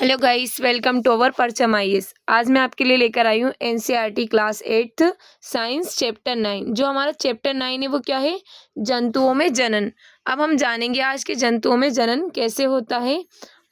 Hello guys, welcome to our Parcham IAS. आज मैं आपके लिए लेकर आई हूँ NCERT class 8th science chapter 9। जो हमारा चैप्टर 9 है वो क्या है? जंतुओं में जनन। अब हम जानेंगे आज के जंतुओं में जनन कैसे होता है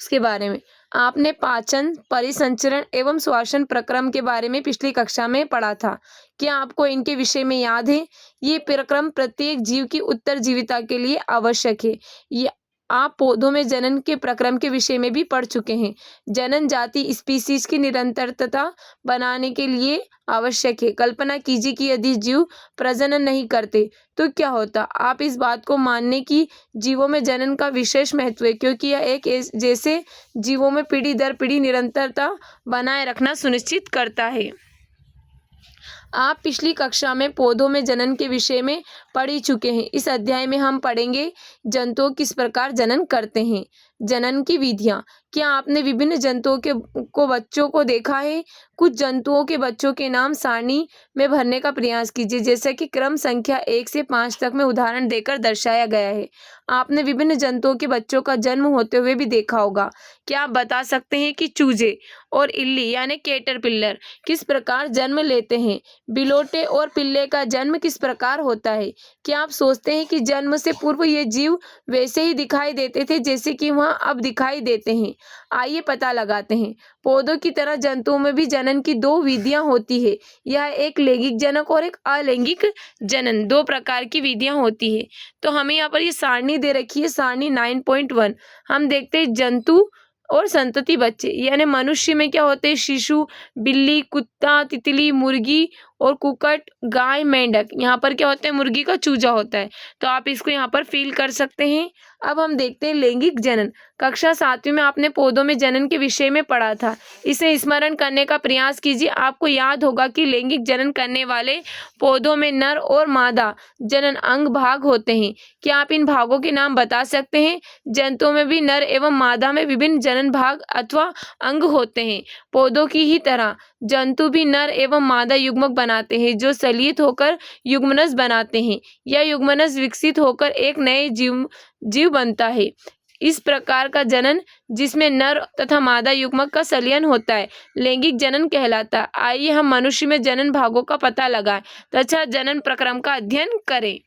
उसके बारे में। आपने पाचन, परिसंचरण एवं श्वसन प्रक्रम के बारे में पिछली कक्षा में पढ़ा था। क्या आपको इनके विषय में याद है? ये प्रक्रम प्रत्येक जीव की उत्तरजीविता के लिए आवश्यक है। ये आप पौधों में जनन के प्रक्रम के विषय में भी पढ़ चुके हैं। जनन जाति स्पीसीज की निरंतरता बनाने के लिए आवश्यक है। कल्पना कीजिए कि यदि जीव प्रजनन नहीं करते तो क्या होता। आप इस बात को मानने की जीवों में जनन का विशेष महत्व है, क्योंकि यह एक जैसे जीवों में पीढ़ी दर पीढ़ी निरंतरता बनाए रखना सुनिश्चित करता है। आप पिछली कक्षा में पौधों में जनन के विषय में पढ़ ही चुके हैं। इस अध्याय में हम पढ़ेंगे जंतु किस प्रकार जनन करते हैं। जनन की विधियां। क्या आपने विभिन्न जंतुओं के बच्चों को देखा है? कुछ जंतुओं के बच्चों के नाम सारणी में भरने का प्रयास कीजिए, जैसे कि क्रम संख्या 1 से 5 तक में उदाहरण देकर दर्शाया गया है। आपने विभिन्न जंतुओं के बच्चों का जन्म होते हुए भी देखा होगा। क्या आप बता सकते हैं कि चूजे और इल्ली यानी कैटरपिलर किस प्रकार जन्म लेते हैं? बिलोटे और पिल्ले का जन्म किस प्रकार होता है? क्या आप सोचते हैं कि जन्म से पूर्व ये जीव वैसे ही दिखाई देते थे जैसे कि वह अब दिखाई देते हैं? आइए पता लगाते हैं। पौधों की तरह जंतुओं में भी जनन की दो विधियां होती है। यह एक लैंगिक जनक और एक अलैंगिक जनन, दो प्रकार की विधियां होती है। तो हमें यहाँ पर ये सारणी दे रखी है, सारणी 9.1। हम देखते हैं जंतु और संतति बच्चे, यानी मनुष्य में क्या होते हैं? शिशु, बिल्ली, कुत्ता, तितली, मुर्गी और कुक्कट, गाय, मेंढक। यहाँ पर क्या होता है? मुर्गी का चूजा होता है। तो आप इसको यहाँ पर फील कर सकते हैं। अब हम देखते हैं लैंगिक जनन। कक्षा 7वीं में आपने पौधों में जनन के विषय में पढ़ा था। इसे स्मरण करने का प्रयास कीजिए। आपको याद होगा कि लैंगिक जनन करने वाले पौधों में नर और मादा जनन अंग भाग होते हैं। क्या आप इन भागों के नाम बता सकते हैं? जंतुओं में भी नर एवं मादा में विभिन्न जनन भाग अथवा अंग होते हैं। पौधों की ही तरह जंतु भी नर एवं मादा युग्मक बनाते हैं, जो सलित होकर युग्मनज बनाते हैं। यह युग्मनज विकसित होकर एक नए जीव बनता है। इस प्रकार का जनन, जिसमें नर तथा मादा युग्मक का संलयन होता है, लैंगिक जनन कहलाता है। आइए हम मनुष्य में जनन भागों का पता लगाएं तथा जनन प्रक्रम का अध्ययन करें।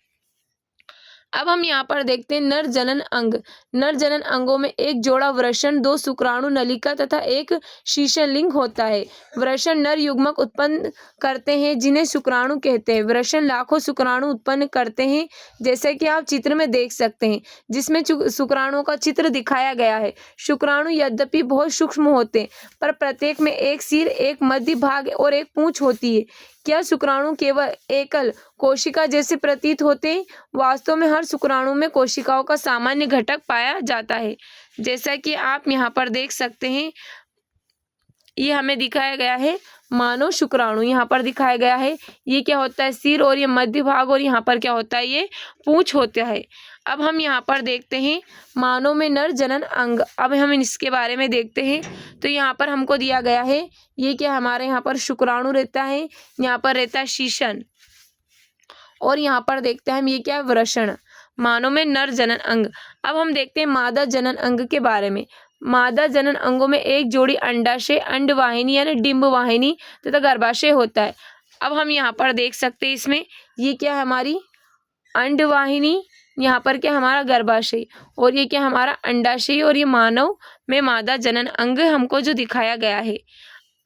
अब हम यहाँ पर देखते हैं नर जनन अंग। नर जनन अंगों में एक जोड़ा वृषण, 2 शुक्राणु नलिका तथा एक शीशन लिंग होता है। वृषण नर युग्मक उत्पन्न करते हैं, जिन्हें शुक्राणु कहते हैं। वृषण लाखों शुक्राणु उत्पन्न करते हैं, जैसे कि आप चित्र में देख सकते हैं, जिसमें शुक्राणुओं का चित्र दिखाया गया है। शुक्राणु यद्यपि बहुत सूक्ष्म होते हैं, पर प्रत्येक में एक सिर, एक मध्य भाग और एक पूंछ होती है। क्या शुक्राणु केवल एकल कोशिका जैसे प्रतीत होते हैं? वास्तव में हर शुक्राणु में कोशिकाओं का सामान्य घटक पाया जाता है, जैसा कि आप यहाँ पर देख सकते हैं। ये हमें दिखाया गया है मानव शुक्राणु, यहाँ पर दिखाया गया है। ये क्या होता है? सिर, और ये मध्य भाग, और यहाँ पर क्या होता है? ये पूंछ होता है। अब हम यहाँ पर देखते हैं मानव में नर जनन अंग। अब हम इसके बारे में देखते हैं। तो यहाँ पर हमको दिया गया है, ये क्या हमारे यहाँ पर शुक्राणु रहता है, यहाँ पर रहता है शीशन, और यहाँ पर देखते हैं हम ये क्या है? वृषण। मानव में नर जनन अंग। अब हम देखते हैं मादा जनन अंग के बारे में। मादा जनन अंगों में एक जोड़ी अंडाशय, अंडवाहिनी यानी डिंब वाहिनी तथा गर्भाशय होता है। अब हम यहाँ पर देख सकते हैं, इसमें ये क्या है? हमारी अंडवाहिनी, यहाँ पर क्या हमारा गर्भाशय, और ये क्या हमारा अंडाशय, और ये मानव में मादा जनन अंग हमको जो दिखाया गया है।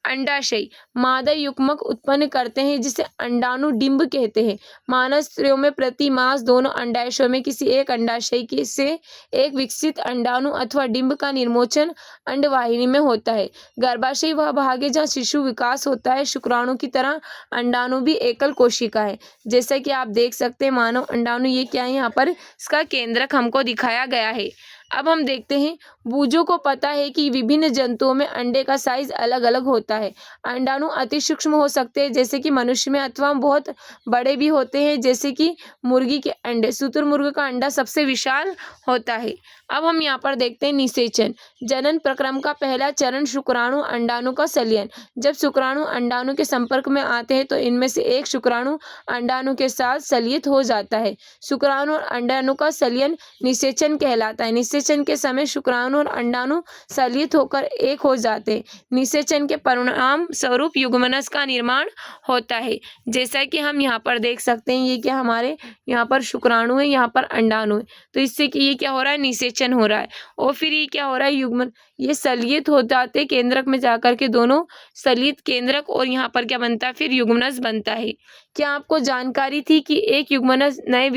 अंडाशय मादा युग्मक उत्पन्न करते हैं, जिसे अंडाणु डिंब कहते हैं। मानव स्त्रियों में प्रति मास दोनों अंडाशयों में किसी एक अंडाशय से एक विकसित अंडाणु अथवा डिंब का निर्मोचन अंडवाहिनी में होता है। गर्भाशय वह भाग है जहाँ शिशु विकास होता है। शुक्राणु की तरह अंडाणु भी एकल कोशिका है, जैसा कि आप देख सकते हैं। मानव अंडाणु ये क्या है? यहाँ पर इसका केंद्रक हमको दिखाया गया है। अब हम देखते हैं, बूझों को पता है कि विभिन्न जंतुओं में अंडे का साइज अलग अलग होता है। अंडाणु अति सूक्ष्म हो सकते हैं, जैसे कि मनुष्य में, अथवा बहुत बड़े भी होते हैं, जैसे कि मुर्गी के अंडे। शुतुरमुर्ग का अंडा सबसे विशाल होता है। अब हम यहाँ पर देखते हैं निषेचन। जनन प्रक्रम का पहला चरण शुक्राणु अंडाणु का संलयन। जब शुक्राणु अंडाणु के संपर्क में आते हैं तो इनमें से एक शुक्राणु अंडाणु के साथ संलयित हो जाता है। शुक्राणु और अंडाणु का संलयन निषेचन कहलाता है। निषेचन के समय शुक्राणु और अंडाणु संलित होकर एक हो जाते हैं। निषेचन के परिणाम स्वरूप युग्मनज का निर्माण होता है। जैसा कि हम यहाँ पर देख सकते हैं, ये क्या हमारे यहाँ पर शुक्राणु है, यहाँ पर अंडाणु है, तो इससे कि ये क्या हो रहा है, निषेचन हो रहा है। और फिर ये क्या हो रहा है, युग्मन ये संलित हो जाते केंद्रक में जाकर के, दोनों संलित केंद्रक, और यहाँ पर क्या बनता है, फिर युग्मनज बनता है। क्या आपको जानकारी थी कि एक युग्मनज नए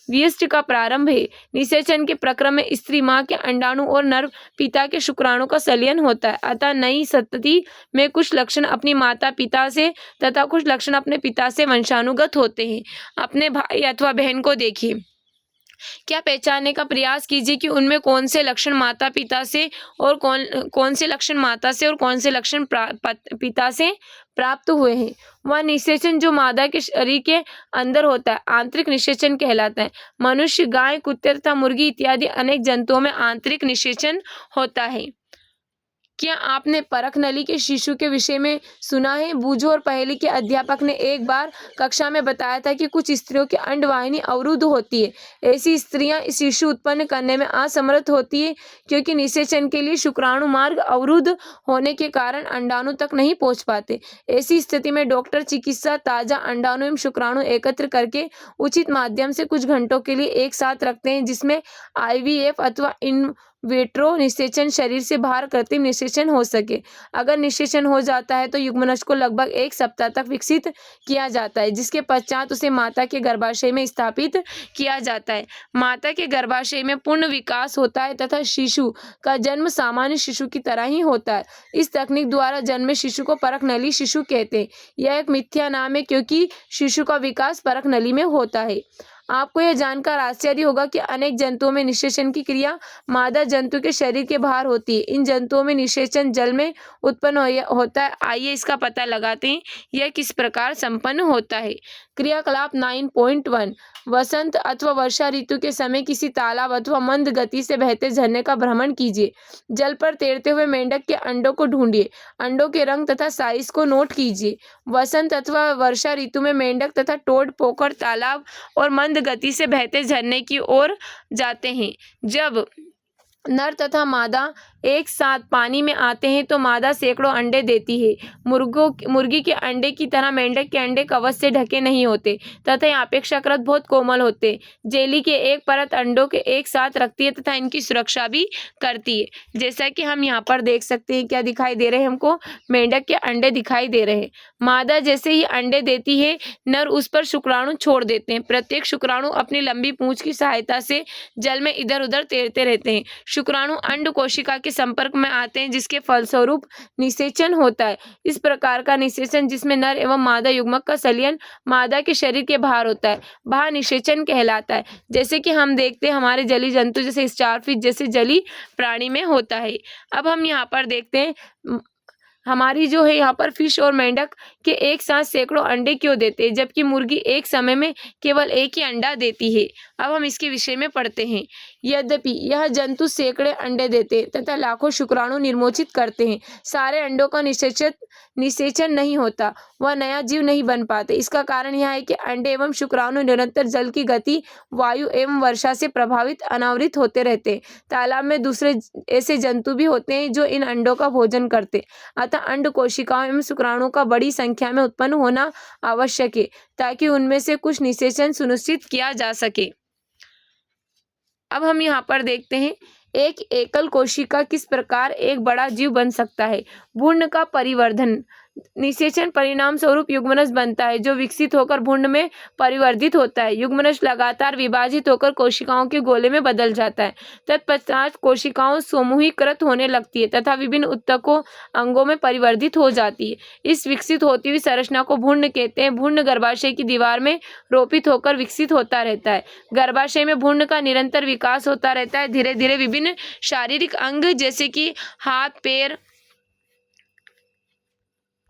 व्यष्टि का प्रारंभ है। निषेचन के प्रक्रम में स्त्री माँ के अंडाणु और नर पिता के शुक्राणु का संलयन होता है। अतः नई संतति में कुछ लक्षण अपनी माता पिता से तथा कुछ लक्षण अपने पिता से वंशानुगत होते हैं। अपने भाई अथवा बहन को देखिए, क्या पहचानने का प्रयास कीजिए कि उनमें कौन से लक्षण माता पिता से और कौन से लक्षण माता से और कौन से लक्षण पिता से प्राप्त हुए हैं। वह निषेचन जो मादा के शरीर के अंदर होता है आंतरिक निषेचन कहलाता है। मनुष्य, गाय, कुत्ते तथा मुर्गी इत्यादि अनेक जंतुओं में आंतरिक निषेचन होता है। क्या आपने परख नली के शिशु के विषय में सुना है। बूझो और पहेली के अध्यापक ने एक बार कक्षा में बताया था कि कुछ स्त्रियों की अंडवाहिनी अवरुद्ध होती है। ऐसी स्त्रियां शिशु उत्पन्न करने में असमर्थ होती है क्योंकि निषेचन के लिए शुक्राणु मार्ग अवरुद्ध होने के कारण अंडाणु तक नहीं पहुंच पाते। ऐसी स्थिति में डॉक्टर चिकित्सा ताजा अंडाणु एवं शुक्राणु एकत्र करके उचित माध्यम से कुछ घंटों के लिए एक साथ रखते हैं, जिसमें IVF अथवा इन विट्रो निषेचन शरीर से बाहर कृत्रिम निषेचन हो सके। अगर निषेचन हो जाता है तो युग्मनज को लगभग 1 सप्ताह तक विकसित किया जाता है, जिसके पश्चात उसे माता के गर्भाशय में स्थापित किया जाता है। माता के गर्भाशय में पूर्ण विकास होता है तथा शिशु का जन्म सामान्य शिशु की तरह ही होता है। इस तकनीक द्वारा जन्मे शिशु को परख नली शिशु कहते हैं। यह एक मिथ्या नाम है क्योंकि शिशु का विकास परख नली में होता है। आपको यह जानकर आश्चर्य होगा कि अनेक जंतुओं में निषेचन की क्रिया मादा जंतु के शरीर के बाहर होती है। इन जंतुओं में निषेचन जल में उत्पन्न होता है। आइए इसका पता लगाते हैं, यह किस प्रकार संपन्न होता है। क्रियाकलाप 9.1 वसंत अथवा वर्षा ऋतु के समय किसी तालाब अथवा मंद गति से बहते झरने का भ्रमण कीजिए। जल पर तैरते हुए मेंढक के अंडों को ढूंढिए। अंडों के रंग तथा साइज को नोट कीजिए। वसंत अथवा वर्षा ऋतु में मेंढक तथा टोड पोखर, तालाब और मंद गति से बहते झरने की ओर जाते हैं। जब नर तथा मादा एक साथ पानी में आते हैं तो मादा सैकड़ों अंडे देती है। मुर्गी के अंडे की तरह मेंढक के अंडे कवच से ढके नहीं होते तथा ये अपेक्षाकृत बहुत कोमल होते। जेली के एक परत अंडों के एक साथ रखती है तथा इनकी सुरक्षा भी करती है। जैसा कि हम यहाँ पर देख सकते हैं, क्या दिखाई दे रहे हैं हमको, मेंढक के अंडे दिखाई दे रहे हैं। मादा जैसे ही अंडे देती है, नर उस पर शुक्राणु छोड़ देते हैं। प्रत्येक शुक्राणु अपनी लंबी पूंछ की सहायता से जल में इधर उधर तैरते रहते हैं। शुक्राणु अंड कोशिका के संपर्क में आते हैं, जिसके फलस्वरूप निषेचन होता है। इस प्रकार का निषेचन, जिसमें नर एवं मादा युग्मक का संलयन मादा के शरीर के बाहर होता है, बाह्य निषेचन कहलाता है। जैसे कि हम देखते हैं हमारे जलीय जंतु जैसे स्टारफिश जैसे जलीय प्राणी में होता है। अब हम यहाँ पर देखते हैं हमारी जो है यहाँ पर फिश और मेंढक के एक साथ सैकड़ों अंडे क्यों देते हैं, जबकि मुर्गी एक समय में केवल एक ही अंडा देती है। अब हम इसके विषय में पढ़ते हैं। यद्यपि यह जंतु सैकड़े अंडे देते हैं तथा लाखों शुक्राणु निर्मोचित करते हैं, सारे अंडों का निषेचन नहीं होता, वह नया जीव नहीं बन पाते। इसका कारण यह है कि अंडे एवं शुक्राणु निरंतर जल की गति, वायु एवं वर्षा से प्रभावित अनावृत होते रहते हैं। तालाब में दूसरे ऐसे जंतु भी होते हैं जो इन अंडों का भोजन करते, अतः अंड कोशिकाओं एवं शुक्राणु का बड़ी संख्या में उत्पन्न होना आवश्यक है ताकि उनमें से कुछ निषेचन सुनिश्चित किया जा सके। अब हम यहाँ पर देखते हैं एक एकल कोशिका किस प्रकार एक बड़ा जीव बन सकता है। भ्रूण का परिवर्धन, निषेचन परिणाम स्वरूप युग्मनज बनता है जो विकसित होकर भ्रूण में परिवर्धित होता है। युग्मनज लगातार विभाजित होकर कोशिकाओं के गोले में बदल जाता है। तत्पश्चात कोशिकाओं समूहीकृत होने लगती है तथा विभिन्न उत्तकों अंगों में परिवर्धित हो जाती है। इस विकसित होती हुई संरचना को भ्रूण कहते हैं। भ्रूण गर्भाशय की दीवार में रोपित होकर विकसित होता रहता है। गर्भाशय में भ्रूण का निरंतर विकास होता रहता है। धीरे धीरे विभिन्न शारीरिक अंग जैसे कि हाथ, पैर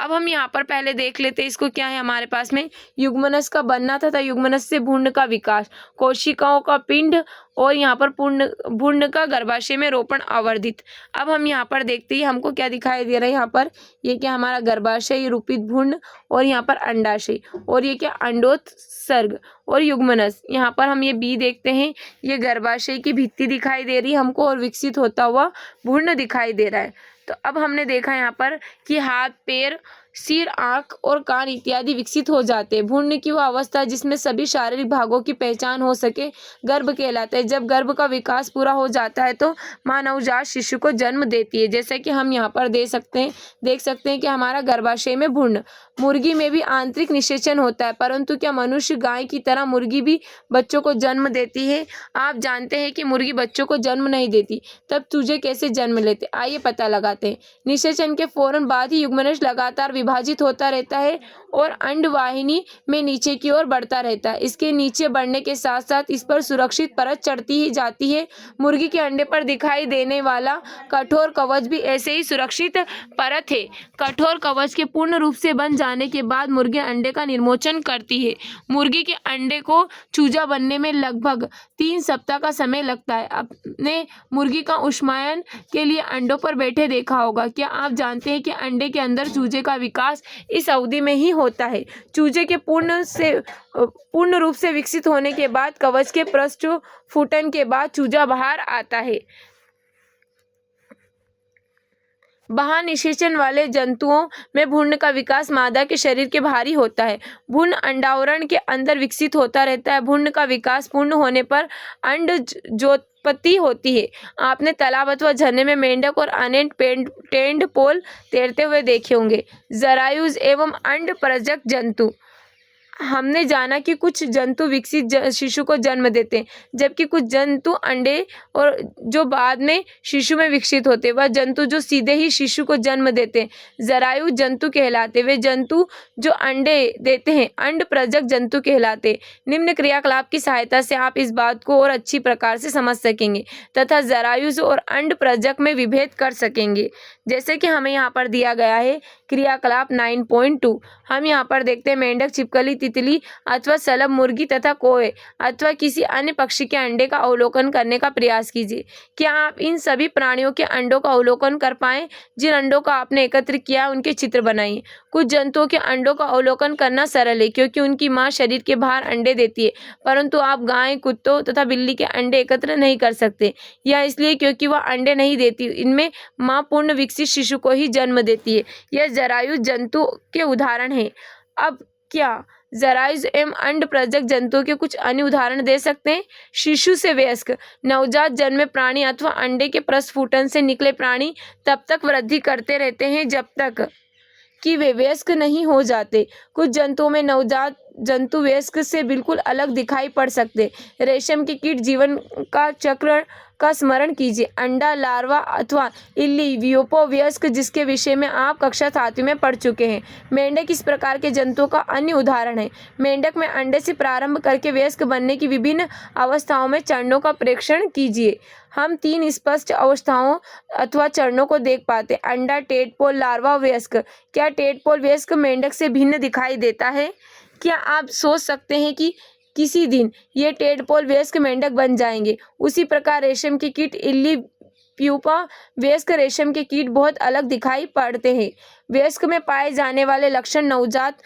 अब हम यहाँ पर पहले देख लेते हैं इसको क्या है हमारे पास में, युग्मनज का बनना तथा युग्मनज से भ्रूण का विकास, कोशिकाओं का पिंड और यहाँ पर भ्रूण का गर्भाशय में रोपण अवर्धित। अब हम यहाँ पर देखते हैं हमको क्या दिखाई दे रहा है, यहाँ पर ये क्या हमारा गर्भाशय रूपित भ्रूण और यहाँ पर अंडाशय और ये क्या अंडोत्सर्ग और युग्मनज। यहाँ पर हम ये बी देखते हैं, ये गर्भाशय की भित्ति दिखाई दे रही है हमको और विकसित होता हुआ भ्रूण दिखाई दे रहा है। तो अब हमने देखा यहाँ पर कि हाथ, पैर, सिर, आँख और कान इत्यादि विकसित हो जाते हैं। भ्रूण की वह अवस्था जिसमें सभी शारीरिक भागों की पहचान हो सके गर्भ कहलाता है। जब गर्भ का विकास पूरा हो जाता है तो माँ नवजात शिशु को जन्म देती है। जैसे कि हम यहाँ पर देख सकते हैं कि हमारा गर्भाशय में भ्रूण। मुर्गी में भी आंतरिक निषेचन होता है, परंतु क्या मनुष्य गाय की तरह मुर्गी भी बच्चों को जन्म देती है? आप जानते हैं कि मुर्गी बच्चों को जन्म नहीं देती, तब चूजे कैसे जन्म लेते? आइए पता लगाते हैं। निषेचन के फौरन बाद ही युग्मनज लगातार विभाजित होता रहता है और अंडवाहिनी में नीचे की ओर बढ़ता रहता है। इसके नीचे बढ़ने के साथ साथ इस पर सुरक्षित परत चढ़ती ही जाती है। मुर्गी के अंडे पर दिखाई देने वाला कठोर कवच भी ऐसे ही सुरक्षित परत है। कठोर कवच के पूर्ण रूप से बन जाने के बाद मुर्गी अंडे का निर्मोचन करती है। मुर्गी के अंडे को चूजा बनने में लगभग 3 सप्ताह का समय लगता है। आपने मुर्गी का ऊष्मायन के लिए अंडों पर बैठे देखा होगा। क्या आप जानते हैं कि अंडे के अंदर चूजे का विकास इस अवधि में ही होता है? चूजे के पूर्ण रूप से विकसित होने के बाद कवच के प्रस्फुटन के बाद चूजा बाहर आता है। बाह्य निषेचन वाले जंतुओं में भ्रूण का विकास मादा के शरीर के बाहर ही होता है। भ्रूण अंडावरण के अंदर विकसित होता रहता है। भ्रूण का विकास पूर्ण होने पर अंडजोत्पत्ति होती है। आपने तालाब अथवा झरने में मेंढक और अन्य टेंडपोल तैरते हुए देखे होंगे। जरायुज एवं अंड प्रजक जंतु। हमने जाना कि कुछ जंतु विकसित शिशु को जन्म देते हैं, जबकि कुछ जंतु अंडे और जो बाद में शिशु में विकसित होते हैं, वह जंतु जो सीधे ही शिशु को जन्म देते हैं जरायु जंतु कहलाते। वे जंतु जो अंडे देते हैं अंड प्रजक जंतु कहलाते। निम्न क्रियाकलाप की सहायता से आप इस बात को और अच्छी प्रकार से समझ सकेंगे तथा जरायुज और अंड प्रजक में विभेद कर सकेंगे। जैसे कि हमें यहाँ पर दिया गया है क्रियाकलाप 9.2। हम यहाँ पर देखते हैं मेंढक, छिपकली, तितली अथवा सलभ मुर्गी तथा कोए अथवा किसी अन्य पक्षी के अंडे का अवलोकन करने का प्रयास कीजिए। क्या आप इन सभी प्राणियों के अंडों का अवलोकन कर पाएं? जिन अंडों का आपने एकत्र किया उनके चित्र बनाइए। कुछ जंतुओं के अंडों का अवलोकन करना सरल है क्योंकि उनकी माँ शरीर के बाहर अंडे देती है, परंतु आप गाय, कुत्तों तथा बिल्ली के अंडे एकत्र नहीं कर सकते। यह इसलिए क्योंकि वह अंडे नहीं देती, इनमें माँ पूर्ण विकसित शिशु को ही जन्म देती है। यह जरायु जंतु के उदाहरण है। अब क्या जरायुज एवं अंड प्रजक जंतुओं के कुछ अन्य उदाहरण दे सकते हैं? शिशु से वयस्क। नवजात जन्मे प्राणी अथवा अंडे के प्रस्फुटन से निकले प्राणी तब तक वृद्धि करते रहते हैं जब तक कि वे वयस्क नहीं हो जाते। कुछ जंतुओं में नवजात जंतु वयस्क से बिल्कुल अलग दिखाई पड़ सकते। रेशम के कीट जीवन का चक्र का स्मरण कीजिए। अंडा, लार्वा अथवा इल्ली, व्यूपो, वयस्क, जिसके विषय में आप कक्षा 7 में पढ़ चुके हैं। मेंढक इस प्रकार के जंतुओं का अन्य उदाहरण है। मेंढक में अंडे से प्रारंभ करके वयस्क बनने की विभिन्न अवस्थाओं में चरणों का प्रेक्षण कीजिए। हम 3 स्पष्ट अवस्थाओं अथवा चरणों को देख पाते: अंडा, टेडपोल, लार्वा, वयस्क। क्या टेडपोल वयस्क मेंढक से भिन्न दिखाई देता है? क्या आप सोच सकते हैं कि किसी दिन ये टेडपोल वयस्क मेंढक बन जाएंगे? उसी प्रकार रेशम के कीट, इल्ली, प्यूपा, वयस्क रेशम के कीट बहुत अलग दिखाई पड़ते हैं। वयस्क में पाए जाने वाले लक्षण नवजात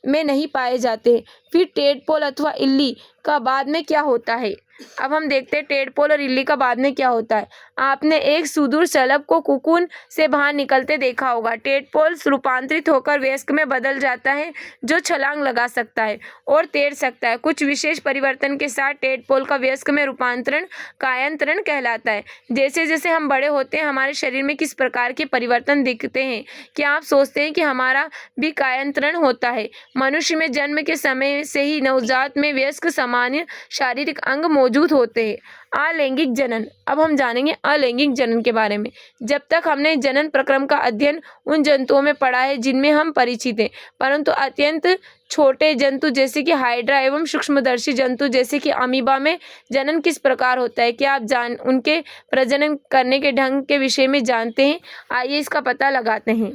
में नहीं पाए जाते। फिर टेडपोल अथवा इल्ली का बाद में क्या होता है? अब हम देखते हैं टेडपोल और इल्ली का बाद में क्या होता है। आपने एक सुदूर शलभ को कुकुन से बाहर निकलते देखा होगा। टेडपोल रूपांतरित होकर वयस्क में बदल जाता है, जो छलांग लगा सकता है और तैर सकता है। कुछ विशेष परिवर्तन के साथ टेडपोल का वयस्क में रूपांतरण कायांतरण कहलाता है। जैसे जैसे हम बड़े होते हैं हमारे शरीर में किस प्रकार के परिवर्तन दिखते हैं? क्या आप सोचते हैं कि हमारा भी कायांतरण होता है? मनुष्य में जन्म के समय से ही नवजात में वयस्क सामान्य शारीरिक अंग मौजूद होते हैं। अलैंगिक जनन। अब हम जानेंगे अलैंगिक जनन के बारे में। जब तक हमने जनन प्रक्रम का अध्ययन उन जंतुओं में पढ़ा है जिनमें हम परिचित हैं, परंतु अत्यंत छोटे जंतु जैसे कि हाइड्रा एवं सूक्ष्मदर्शी जंतु जैसे कि अमीबा में जनन किस प्रकार होता है, क्या आप उनके प्रजनन करने के ढंग के विषय में जानते हैं? आइए इसका पता लगाते हैं।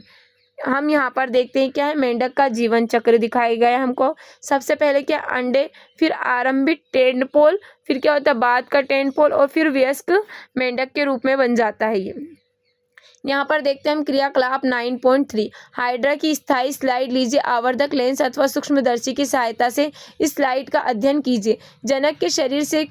हम यहाँ पर देखते हैं क्या है, मेंढक का जीवन चक्र दिखाया गया है हमको। सबसे पहले क्या, अंडे, फिर आरंभिक टेंडपोल, फिर क्या होता है बाद का टेंडपोल, और फिर वयस्क मेंढक के रूप में बन जाता है ये। यहाँ पर देखते हैं हम क्रियाकलाप 9.3। हाइड्रा की स्थायी स्लाइड लीजिए, आवर्धक लेंस अथवा सूक्ष्मदर्शी की सहायता से इस स्लाइड का अध्ययन कीजिए। जनक के शरीर से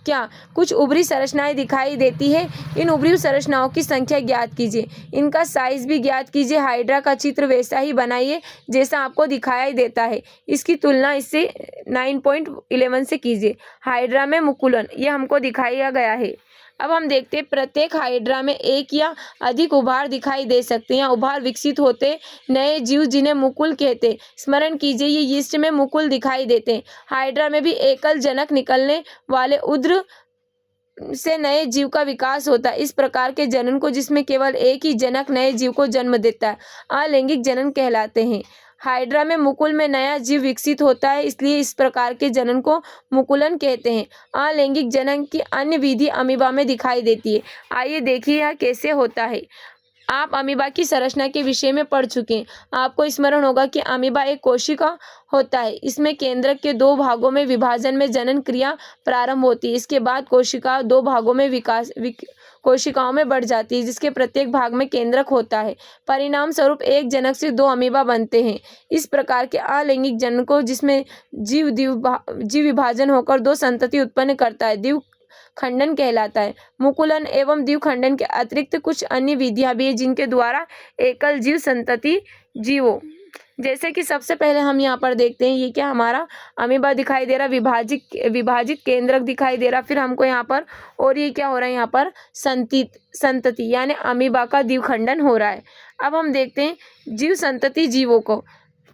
क्या कुछ उभरी संरचनाएं दिखाई देती है, इन उभरी संरचनाओं की संख्या ज्ञात कीजिए, इनका साइज भी ज्ञात कीजिए। हाइड्रा का चित्र वैसा ही बनाइए जैसा आपको दिखाई देता है, इसकी तुलना इससे 9.11 से कीजिए। हाइड्रा में मुकुलन, ये हमको दिखाया गया है। अब हम देखते हैं प्रत्येक हाइड्रा में एक या अधिक उभार दिखाई दे सकते हैं। उभार विकसित होते नए जीव जिन्हें मुकुल कहते हैं। स्मरण कीजिए ये यीस्ट में मुकुल दिखाई देते हैं। हाइड्रा में भी एकल जनक निकलने वाले उद्र से नए जीव का विकास होता है। इस प्रकार के जनन को, जिसमें केवल एक ही जनक नए जीव को जन्म देता है, अलैंगिक जनन कहलाते हैं। हाइड्रा में मुकुल में नया जीव विकसित होता है, इसलिए इस प्रकार के जनन को मुकुलन कहते हैं। अलैंगिक जनन की अन्य विधि अमीबा में दिखाई देती है। आइए देखिए यह कैसे होता है। आप अमीबा की संरचना के विषय में पढ़ चुके हैं। आपको स्मरण होगा कि अमीबा एक कोशिका होता है। इसमें केंद्रक के दो भागों में विभाजन में जनन क्रिया प्रारंभ होती है। इसके बाद कोशिका दो भागों में कोशिकाओं में बढ़ जाती है, जिसके प्रत्येक भाग में केंद्रक होता है। परिणाम स्वरूप एक जनक से दो अमीबा बनते हैं। इस प्रकार के अलैंगिक जनन को, जिसमें जीव विभाजन होकर दो संतति उत्पन्न करता है, द्विव खंडन कहलाता है। मुकुलन एवं द्विखंडन के अतिरिक्त कुछ अन्य विधियां भी है जिनके द्वारा एकल जीव संतति जीवों, जैसे कि सबसे पहले हम यहाँ पर देखते हैं, ये क्या हमारा अमीबा दिखाई दे रहा, विभाजित केंद्रक दिखाई दे रहा। फिर हमको यहाँ पर, और ये क्या हो रहा है, यहाँ पर संतति यानी अमीबा का द्विखंडन हो रहा है। अब हम देखते हैं जीव संतति जीवों को।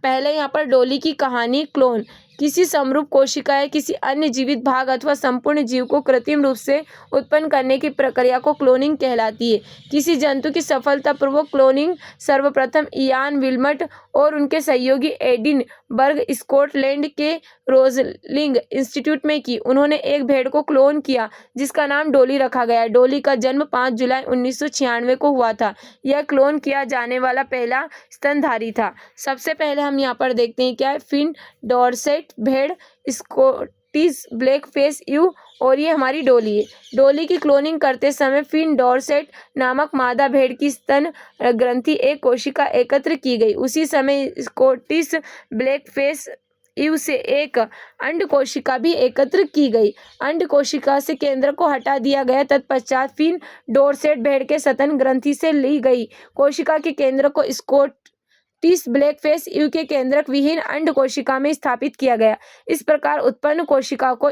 पहले यहाँ पर डोली की कहानी, क्लोन किसी समरूप कोशिका या किसी अन्य जीवित भाग अथवा संपूर्ण जीव को कृत्रिम रूप से उत्पन्न करने की प्रक्रिया को क्लोनिंग कहलाती है। किसी जंतु की सफलतापूर्वक क्लोनिंग सर्वप्रथम इयान विल्मट और उनके सहयोगी एडिनबर्ग स्कॉटलैंड के रोजलिंग इंस्टीट्यूट में की। उन्होंने एक भेड़ को क्लोन किया जिसका नाम डोली रखा गया। डोली का जन्म 5 जुलाई 1996 को हुआ था। यह क्लोन किया जाने वाला पहला स्तनधारी था। सबसे पहले हम यहाँ पर देखते हैं क्या है, फिन डॉर्सेट भेड़, स्कॉटिश ब्लैक फेस ईव, और ये हमारी डोली है। डोली की क्लोनिंग करते समय फिन डॉर्सेट नामक मादा भेड़ की स्तन ग्रंथि एक कोशिका एकत्र की गई। उसी समय स्कॉटिश ब्लैक फेस ईव से एक अंड कोशिका भी एकत्र की गई। अंड कोशिका से केंद्र को हटा दिया गया। तत्पश्चात फिन डॉर्सेट भेड़ के स्तन ग्रंथि से ली गई कोशिका के केंद्र को स्कॉटिश ब्लैक फेस ईव के केंद्रक विहीन अंड कोशिका में स्थापित किया गया। इस प्रकार उत्पन्न कोशिका को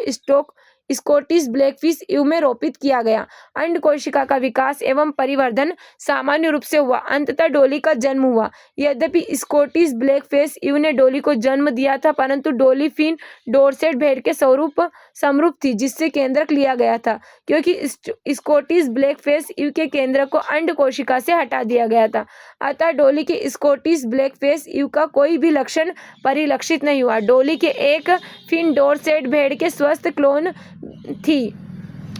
स्कॉटिश ब्लैकफिश ईव में रोपित किया गया। अंड कोशिका का विकास एवं परिवर्धन सामान्य रूप से हुआ। अंततः डोली का जन्म हुआ। यद्यपि स्कॉटिश ब्लैकफिश ईव ने डोली को जन्म दिया था, परंतु डोली फिन डॉर्सेट भेड़ के समरूप थी जिससे केंद्रक लिया गया था, क्योंकि स्कॉटिश ब्लैकफिश ईव के केंद्र को अंड कोशिका से हटा दिया गया था। अतः डोली के स्कॉटिश ब्लैकफिश ईव का कोई भी लक्षण परिलक्षित नहीं हुआ। डोली के एक फिन डॉर्सेट भेड़ के स्वस्थ क्लोन थी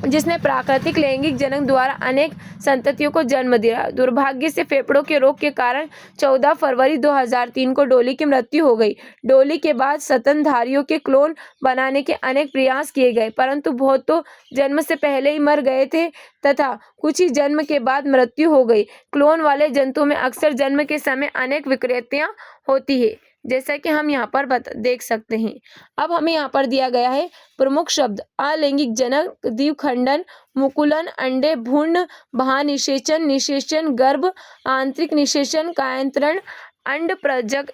जिसने प्राकृतिक लैंगिक जनन द्वारा अनेक संततियों को जन्म दिया। दुर्भाग्य से फेफड़ों के रोग के कारण 14 फरवरी 2003 को डोली की मृत्यु हो गई। डोली के बाद स्तनधारियों के क्लोन बनाने के अनेक प्रयास किए गए, परंतु बहुत तो जन्म से पहले ही मर गए थे तथा कुछ ही जन्म के बाद मृत्यु हो गई। क्लोन वाले जंतुओं में अक्सर जन्म के समय अनेक विकृतियां होती है, जैसा कि हम यहाँ पर देख सकते हैं। अब हमें यहाँ पर दिया गया है प्रमुख शब्द: अलैंगिक जनन, द्विखंडन, मुकुलन, अंडे, भ्रूण बाह्य निषेचन, गर्भ आंतरिक निषेचन, कायांतरण, अंड प्रजनक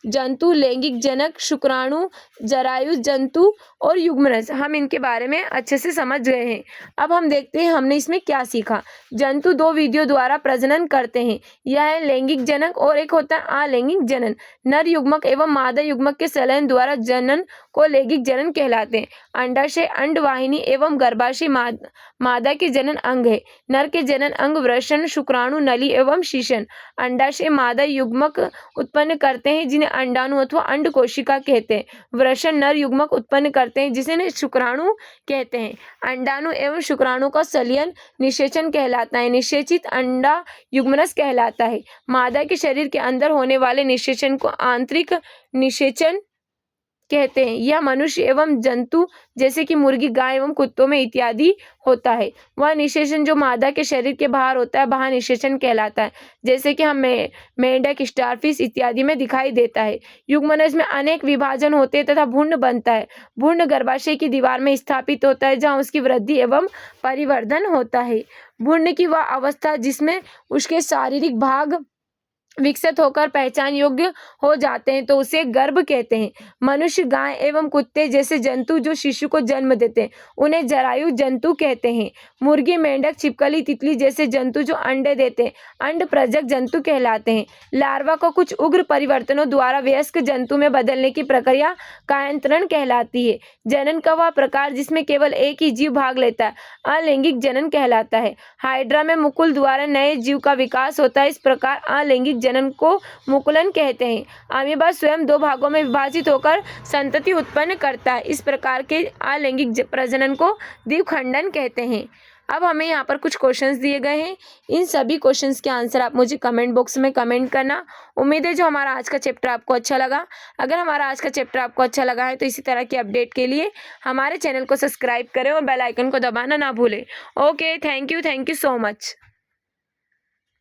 जंतु, लैंगिक जनक, शुक्राणु, जरायु जंतु और युग्मनज। हम इनके बारे में अच्छे से समझ गए हैं। अब हम देखते हैं हमने इसमें क्या सीखा। जंतु दो विधियों द्वारा प्रजनन करते हैं, यह है लैंगिक जनक और एक होता है अलैंगिक जनन। नर युग्मक एवं मादा युग्मक के संलयन द्वारा जनन को लैंगिक जनन कहलाते हैं। अंडाशय अंडवाहिनी एवं गर्भाशय मादा के जनन अंग है। नर के जनन अंग वृषण, शुक्राणु, नली एवं शीशन। अंडाशय मादा युग्मक उत्पन्न करते करते हैं जिन्हें अंडाणु अथवा अंड कोशिका कहते हैं। वृषण नर युग्मक उत्पन्न करते हैं जिसे शुक्राणु कहते हैं। अंडाणु एवं शुक्राणु का संलयन निषेचन कहलाता है। निषेचित अंडा युग्मनस कहलाता है। मादा के शरीर के अंदर होने वाले निषेचन को आंतरिक निषेचन कहते हैं। यह मनुष्य एवं जंतु जैसे कि मुर्गी, गाय एवं कुत्तों में इत्यादि होता है। वह निषेचन जो मादा के शरीर के बाहर होता है बाह्य निषेचन कहलाता है, जैसे कि हम मेंढक, स्टारफिश इत्यादि में दिखाई देता है। युग्मनज में अनेक विभाजन होते हैं तथा भ्रूण बनता है। भ्रूण गर्भाशय की दीवार में स्थापित होता है जहाँ उसकी वृद्धि एवं परिवर्धन होता है। भ्रूण की वह अवस्था जिसमें उसके शारीरिक भाग विकसित होकर पहचान योग्य हो जाते हैं तो उसे गर्भ कहते हैं। मनुष्य, गाय एवं कुत्ते जैसे जंतु जो शिशु को जन्म देते हैं उन्हें जरायु जंतु कहते हैं। मुर्गी, मेंढक, छिपकली, तितली जैसे जंतु जो अंडे देते हैं अंड प्रजक जंतु कहलाते हैं। लार्वा को कुछ उग्र परिवर्तनों द्वारा वयस्क जंतु में बदलने की प्रक्रिया कायांतरण कहलाती है। जनन का वह प्रकार जिसमें केवल एक ही जीव भाग लेता है अलैंगिक जनन कहलाता है। हाइड्रा में मुकुल द्वारा नए जीव का विकास होता है। इस प्रकार अलैंगिक जनन को मुकुलन कहते हैं। अमीबा स्वयं दो भागों में विभाजित होकर संतति उत्पन्न करता है। इस प्रकार के अलैंगिक प्रजनन को द्विखंडन कहते हैं। अब हमें यहाँ पर कुछ क्वेश्चंस दिए गए हैं। इन सभी क्वेश्चंस के आंसर आप मुझे कमेंट बॉक्स में कमेंट करना। उम्मीद है जो हमारा आज का चैप्टर आपको अच्छा लगा। अगर हमारा आज का चैप्टर आपको अच्छा लगा है तो इसी तरह की अपडेट के लिए हमारे चैनल को सब्सक्राइब करें और बेल आइकन को दबाना ना भूलें। Okay, thank you so much.